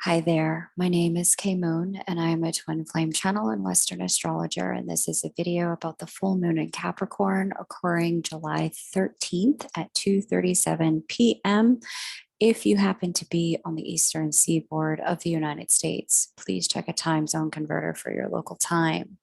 Hi there, my name is Kay Moon and I am a twin flame channel and Western astrologer. And this is a video about the full moon in Capricorn occurring July 13th at 2:37 p.m. If you happen to be on the eastern seaboard of the United States, please check a time zone converter for your local time.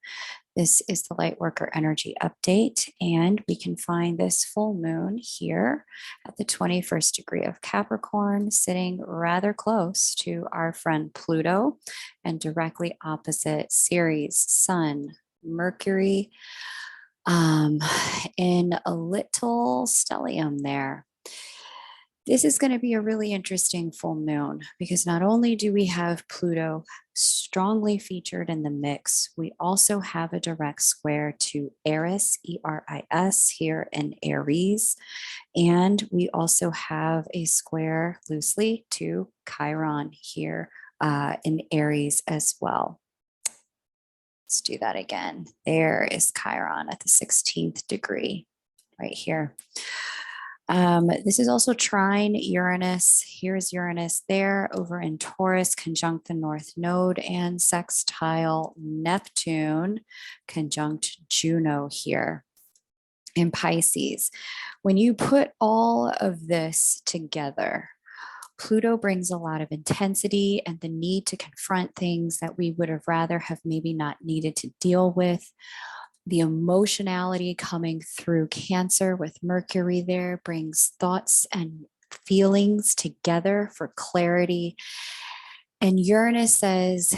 This is the Lightworker Energy Update, and we can find this full moon here at the 21st degree of Capricorn, sitting rather close to our friend Pluto and directly opposite Ceres, Sun, Mercury, in a little stellium there. This is going to be a really interesting full moon because not only do we have Pluto strongly featured in the mix, we also have a direct square to Eris, E-R-I-S, here in Aries. And we also have a square loosely to Chiron here in Aries as well. Let's do that again. There is Chiron at the 16th degree right here. This is also trine Uranus. Here's Uranus there over in Taurus, conjunct the North Node, and sextile Neptune, conjunct Juno here in Pisces. When you put all of this together, Pluto brings a lot of intensity and the need to confront things that we would have rather have maybe not needed to deal with. The emotionality coming through Cancer with Mercury there brings thoughts and feelings together for clarity. And Uranus says,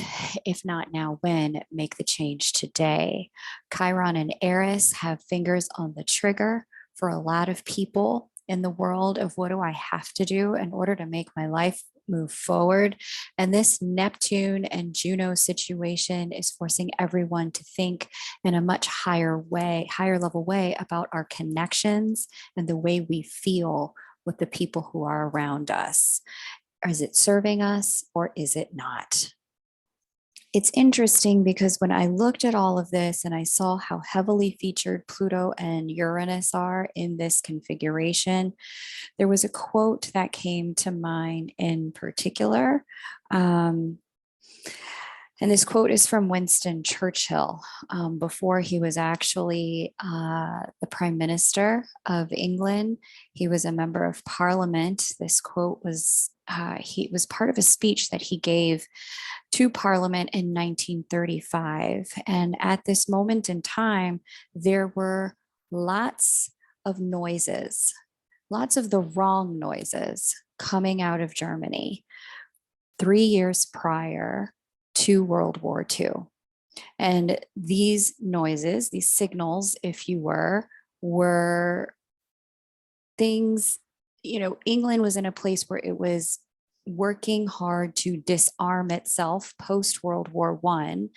if not now, when? Make the change today. Chiron and Eris have fingers on the trigger for a lot of people in the world of what do I have to do in order to make my life move forward. And this Neptune and Juno situation is forcing everyone to think in a much higher level way about our connections and the way we feel with the people who are around us. Is it serving us or is it not? It's interesting because when I looked at all of this and I saw how heavily featured Pluto and Uranus are in this configuration, there was a quote that came to mind in particular. And this quote is from Winston Churchill before he was actually the Prime Minister of England. He was a member of Parliament. This quote was he was part of a speech that he gave to Parliament in 1935. And at this moment in time, there were lots of noises, lots of the wrong noises coming out of Germany 3 years prior to World War II. And these noises, these signals, if you were things, England was in a place where it was working hard to disarm itself post World War I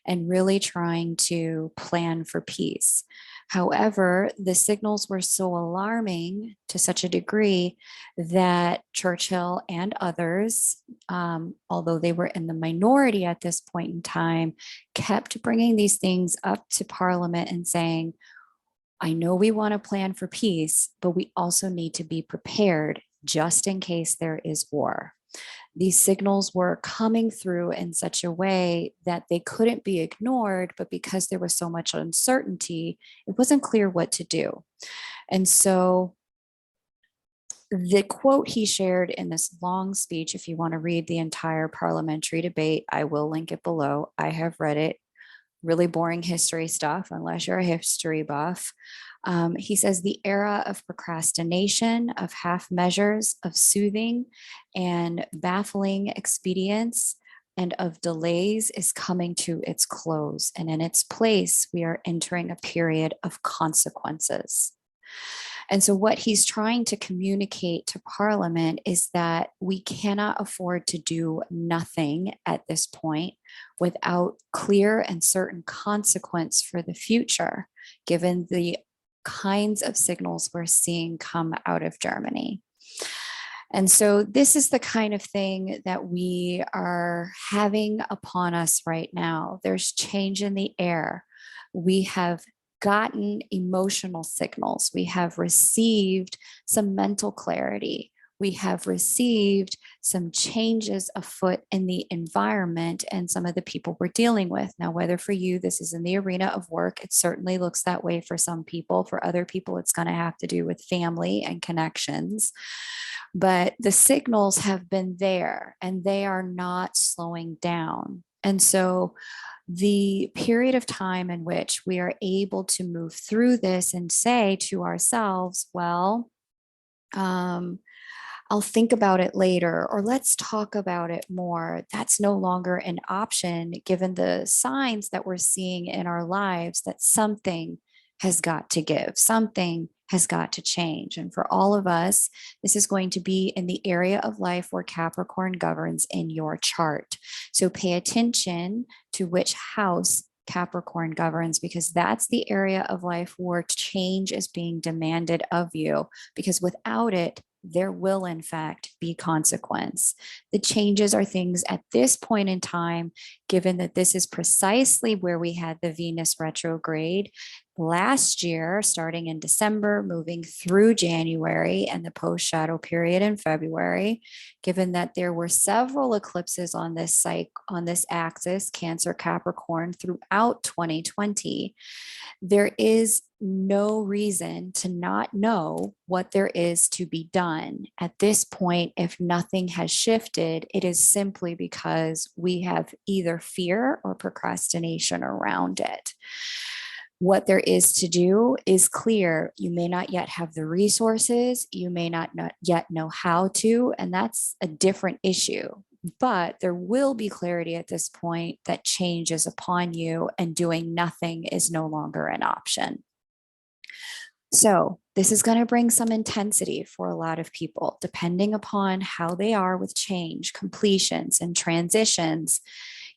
and really trying to plan for peace. However, the signals were so alarming to such a degree that Churchill and others, although they were in the minority at this point in time, kept bringing these things up to Parliament and saying, I know we want to plan for peace, but we also need to be prepared just in case there is war. These signals were coming through in such a way that they couldn't be ignored, but because there was so much uncertainty, it wasn't clear what to do. And so the quote he shared in this long speech, if you want to read the entire parliamentary debate, I will link it below. I have read it. Really boring history stuff, unless you're a history buff. He says the era of procrastination, of half measures, of soothing and baffling expedients, and of delays is coming to its close. And in its place, we are entering a period of consequences. And so, what he's trying to communicate to Parliament is that we cannot afford to do nothing at this point without clear and certain consequence for the future, given the kinds of signals we're seeing come out of Germany. And so, this is the kind of thing that we are having upon us right now. There's change in the air. We have gotten emotional signals. We have received some mental clarity. We have received some changes afoot in the environment and some of the people we're dealing with. Now, whether for you this is in the arena of work, it certainly looks that way for some people. For other people, it's going to have to do with family and connections. But the signals have been there and they are not slowing down. And so the period of time in which we are able to move through this and say to ourselves, well, I'll think about it later, or let's talk about it more. That's no longer an option given the signs that we're seeing in our lives that something has got to give, something has got to change. And for all of us, this is going to be in the area of life where Capricorn governs in your chart. So pay attention to which house Capricorn governs, because that's the area of life where change is being demanded of you, because without it, there will in fact be consequence. The changes are things at this point in time, given that this is precisely where we had the Venus retrograde last year, starting in December, moving through January and the post shadow period in February, given that there were several eclipses on this axis, Cancer, Capricorn, throughout 2020. There is no reason to not know what there is to be done. At this point, if nothing has shifted, it is simply because we have either fear or procrastination around it. What there is to do is clear. You may not yet have the resources, you may not yet know how to, and that's a different issue. But there will be clarity at this point that change is upon you and doing nothing is no longer an option. So this is going to bring some intensity for a lot of people, depending upon how they are with change, completions, and transitions.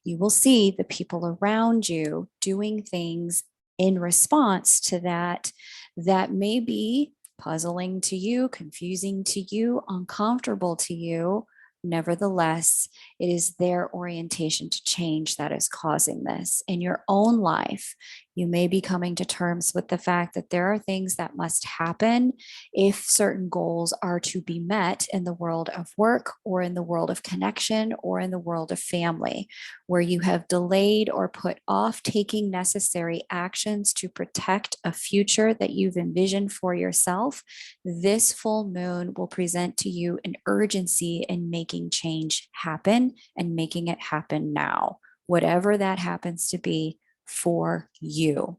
You will see the people around you doing things in response to that may be puzzling to you, confusing to you, uncomfortable to you. Nevertheless, it is their orientation to change that is causing this. In your own life, you may be coming to terms with the fact that there are things that must happen if certain goals are to be met in the world of work or in the world of connection or in the world of family, where you have delayed or put off taking necessary actions to protect a future that you've envisioned for yourself. This full moon will present to you an urgency in making change happen and making it happen now, whatever that happens to be for you.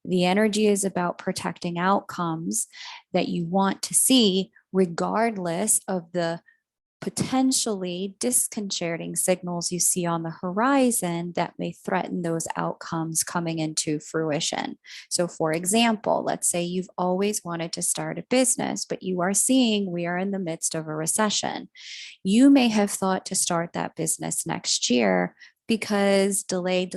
The energy is about protecting outcomes that you want to see, regardless of the potentially disconcerting signals you see on the horizon that may threaten those outcomes coming into fruition. So, for example, let's say you've always wanted to start a business, but you are seeing we are in the midst of a recession. You may have thought to start that business next year because delay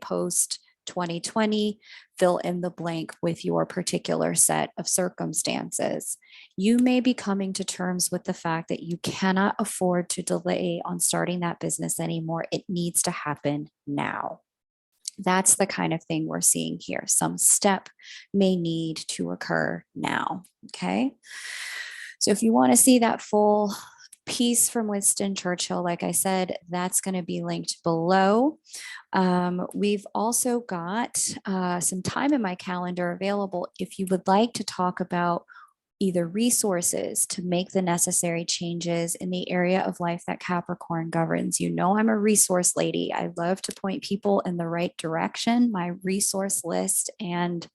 post 2020, fill in the blank with your particular set of circumstances. You may be coming to terms with the fact that you cannot afford to delay on starting that business anymore. It needs to happen now. That's the kind of thing we're seeing here. Some step may need to occur now. Okay. So if you want to see that full piece from Winston Churchill, like I said, that's going to be linked below. We've also got some time in my calendar available if you would like to talk about either resources to make the necessary changes in the area of life that Capricorn governs. You know, I'm a resource lady. I love to point people in the right direction. My resource list and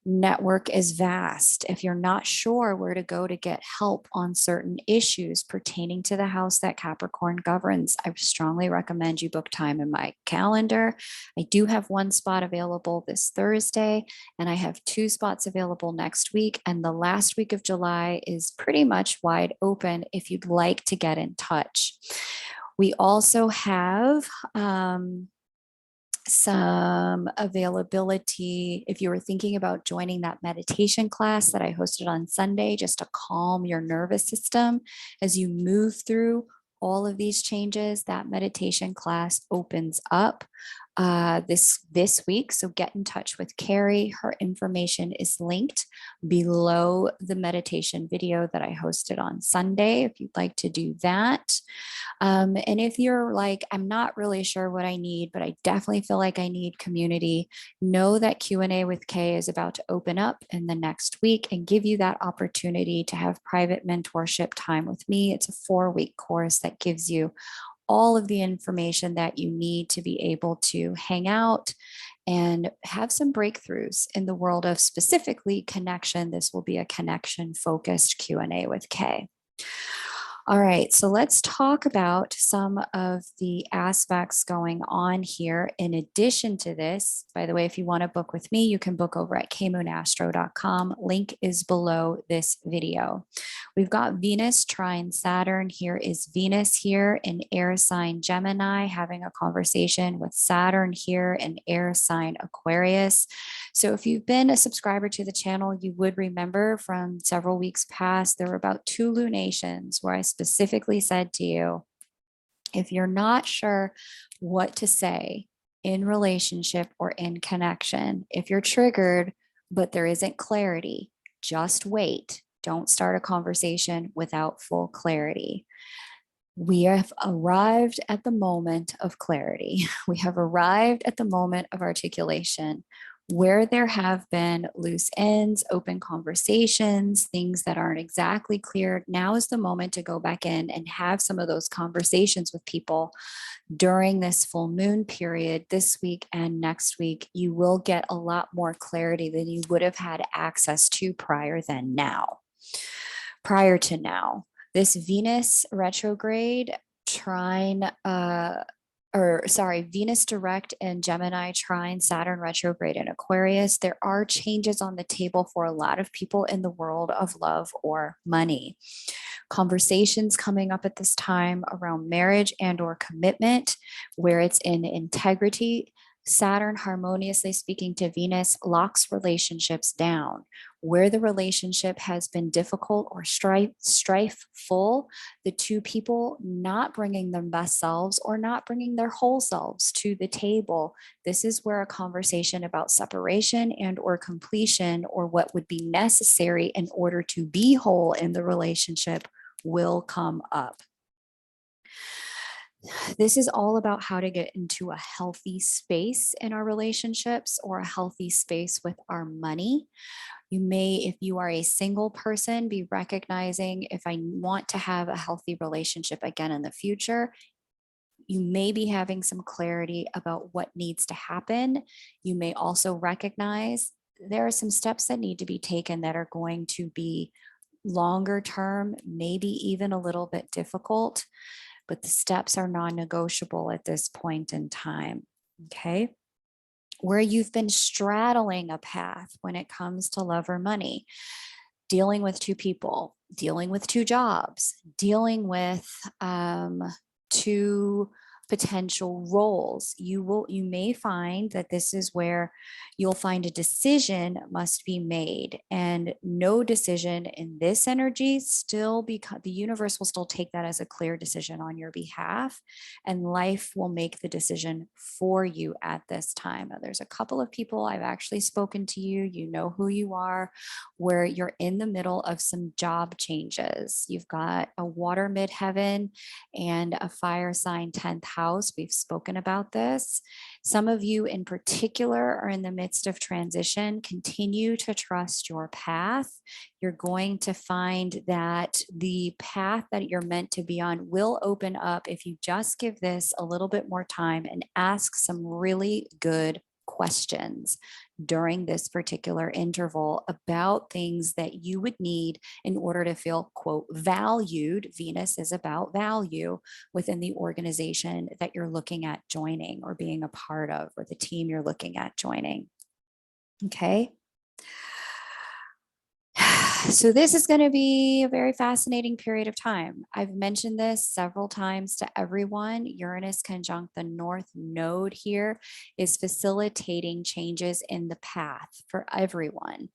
network is vast. If you're not sure where to go to get help on certain issues pertaining to the house that Capricorn governs, I strongly recommend you book time in my calendar. I do have one spot available this Thursday, and I have 2 spots available next week. And the last week of July is pretty much wide open if you'd like to get in touch. We also have some availability if you were thinking about joining that meditation class that I hosted on Sunday, just to calm your nervous system as you move through all of these changes. That meditation class opens up this week. So get in touch with Carrie. Her information is linked below the meditation video that I hosted on Sunday, if you'd like to do that. And if you're like, I'm not really sure what I need, but I definitely feel like I need community, know that Q&A with Kay is about to open up in the next week and give you that opportunity to have private mentorship time with me. It's a 4-week course that gives you all of the information that you need to be able to hang out and have some breakthroughs in the world of specifically connection. This will be a connection focused Q&A with Kay. All right, so let's talk about some of the aspects going on here. In addition to this, by the way, if you want to book with me, you can book over at kmoonastro.com. Link is below this video. We've got Venus trine Saturn. Here is Venus here in air sign Gemini, having a conversation with Saturn here in air sign Aquarius. So if you've been a subscriber to the channel, you would remember from several weeks past, there were about 2 lunations where I specifically said to you, if you're not sure what to say in relationship or in connection, if you're triggered, but there isn't clarity, just wait. Don't start a conversation without full clarity. We have arrived at the moment of clarity. We have arrived at the moment of articulation. Where there have been loose ends, open conversations, things that aren't exactly clear, now is the moment to go back in and have some of those conversations with people during this full moon period this week and next week. You will get a lot more clarity than you would have had access to prior to now. This Venus retrograde trine, Venus direct and Gemini trine Saturn retrograde in Aquarius, there are changes on the table for a lot of people in the world of love or money. Conversations coming up at this time around marriage and or commitment, where it's in integrity. Saturn harmoniously speaking to Venus locks relationships down. Where the relationship has been difficult or strifeful, the two people not bringing their best selves or not bringing their whole selves to the table. This is where a conversation about separation and or completion, or what would be necessary in order to be whole in the relationship, will come up. This is all about how to get into a healthy space in our relationships or a healthy space with our money. You may, if you are a single person, be recognizing, if I want to have a healthy relationship again in the future, you may be having some clarity about what needs to happen. You may also recognize there are some steps that need to be taken that are going to be longer term, maybe even a little bit difficult, but the steps are non-negotiable at this point in time. Okay. Where you've been straddling a path when it comes to love or money, dealing with 2 people, dealing with 2 jobs, dealing with 2 potential roles. You may find that this is where you'll find a decision must be made, and no decision in this energy still, because the universe will still take that as a clear decision on your behalf, and life will make the decision for you at this time. Now, there's a couple of people I've actually spoken to, you know who you are, where you're in the middle of some job changes. You've got a water midheaven and a fire sign 10th house. We've spoken about this. Some of you in particular are in the midst of transition. Continue to trust your path. You're going to find that the path that you're meant to be on will open up if you just give this a little bit more time and ask some really good questions during this particular interval about things that you would need in order to feel, quote, valued. Venus is about value within the organization that you're looking at joining or being a part of, or the team you're looking at joining. Okay. So this is going to be a very fascinating period of time. I've mentioned this several times to everyone. Uranus conjunct the North Node here is facilitating changes in the path for everyone.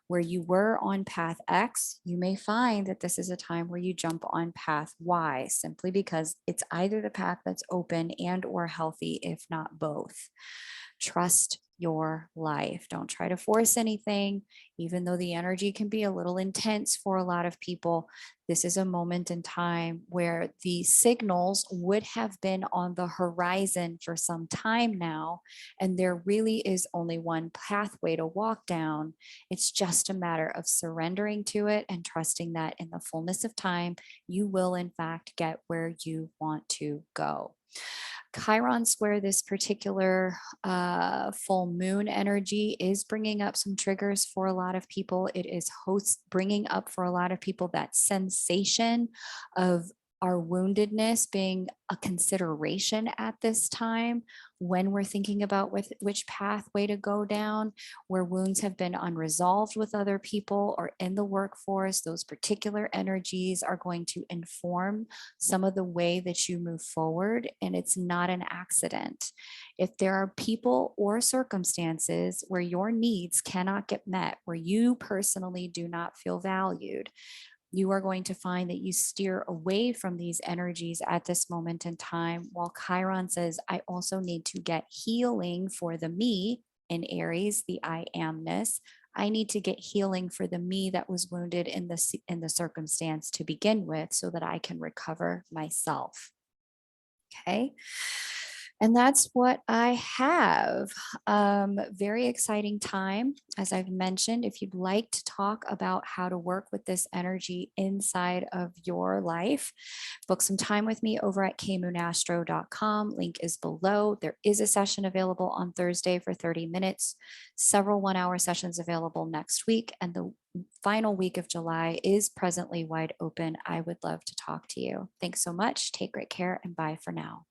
Where you were on path X, you may find that this is a time where you jump on path Y simply because it's either the path that's open and or healthy, if not both. Trust your life. Don't try to force anything, even though the energy can be a little intense for a lot of people. This is a moment in time where the signals would have been on the horizon for some time now, and there really is only one pathway to walk down. It's just a matter of surrendering to it and trusting that in the fullness of time, you will, in fact, get where you want to go. Chiron square this particular full moon energy is bringing up some triggers for a lot of people. It is bringing up for a lot of people that sensation of our woundedness being a consideration at this time when we're thinking about which pathway to go down, where wounds have been unresolved with other people or in the workforce. Those particular energies are going to inform some of the way that you move forward, and it's not an accident. If there are people or circumstances where your needs cannot get met, where you personally do not feel valued, you are going to find that you steer away from these energies at this moment in time. While Chiron says, I also need to get healing for the me in Aries, the I amness. I need to get healing for the me that was wounded in the circumstance to begin with, so that I can recover myself. Okay. And that's what I have. Very exciting time. As I've mentioned, if you'd like to talk about how to work with this energy inside of your life, book some time with me over at kmoonastro.com. Link is below. There is a session available on Thursday for 30 minutes, several 1-hour sessions available next week. And the final week of July is presently wide open. I would love to talk to you. Thanks so much. Take great care and bye for now.